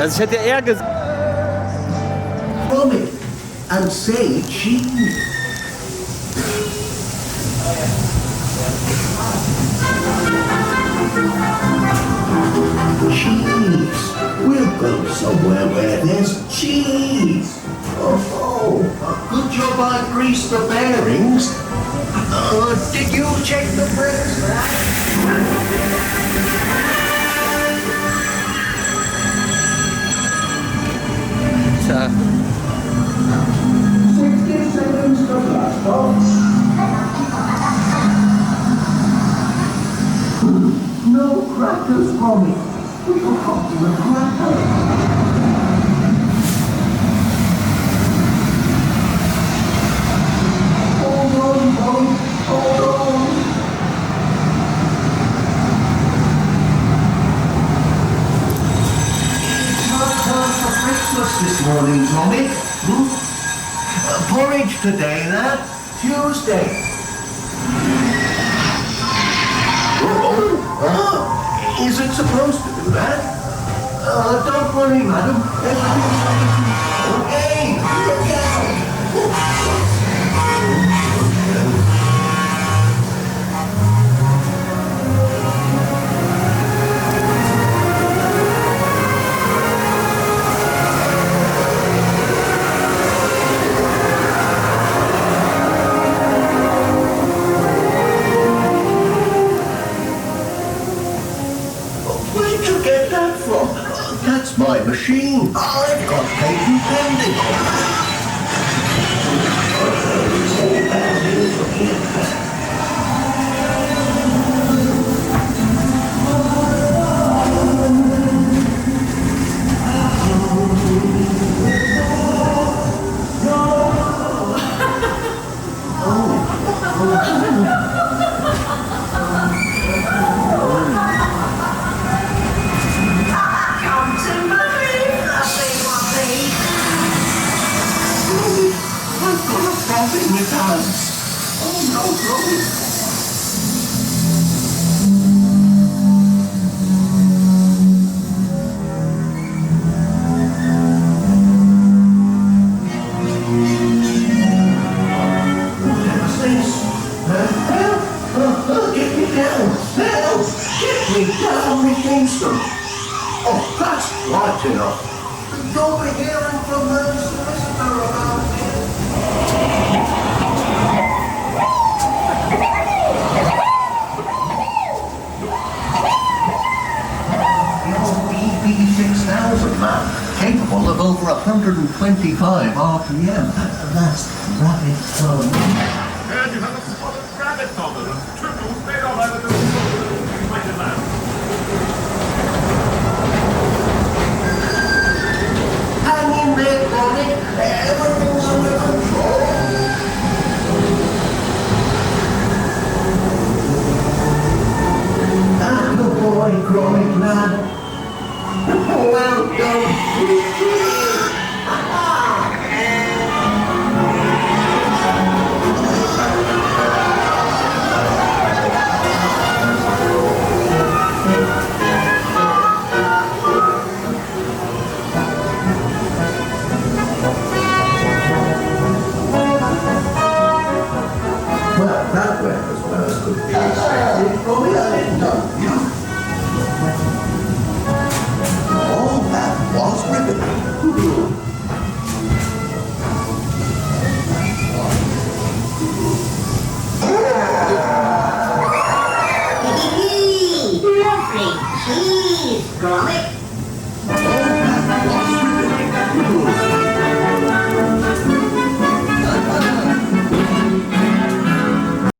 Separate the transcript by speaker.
Speaker 1: Also ich hätte eher gesagt...
Speaker 2: Gromit and say cheese. Cheese. We'll go somewhere where there's cheese. Oh, good job I greased the bearings. Did you check the brakes?
Speaker 1: Tja.
Speaker 2: 60 seconds to blast off. No crackers, Gromit. We forgot the crackers. Hold on, Gromit. Hold on. It's not time for breakfast this morning, Gromit. Porridge today, lad. Tuesday. Is it supposed to do that? Don't worry, madam. Okay, look out. Where'd you get that from? That's my machine. I've got patent pending on Oh, that's right enough. You'll be hearing from the solicitor about it. The BB6000 man, capable of over 125 RPM. That's rapid fun.
Speaker 3: Heard you have a spotted rabbit on it and turtles made of either like a lamb.
Speaker 2: Hang in there, Gromit. Everything's under control. Ah, good boy, Gromit, lad. Well done. Well, that went as well as could be expected from the other done. Oh, that was riveting.
Speaker 4: Lovely cheese, Gromit.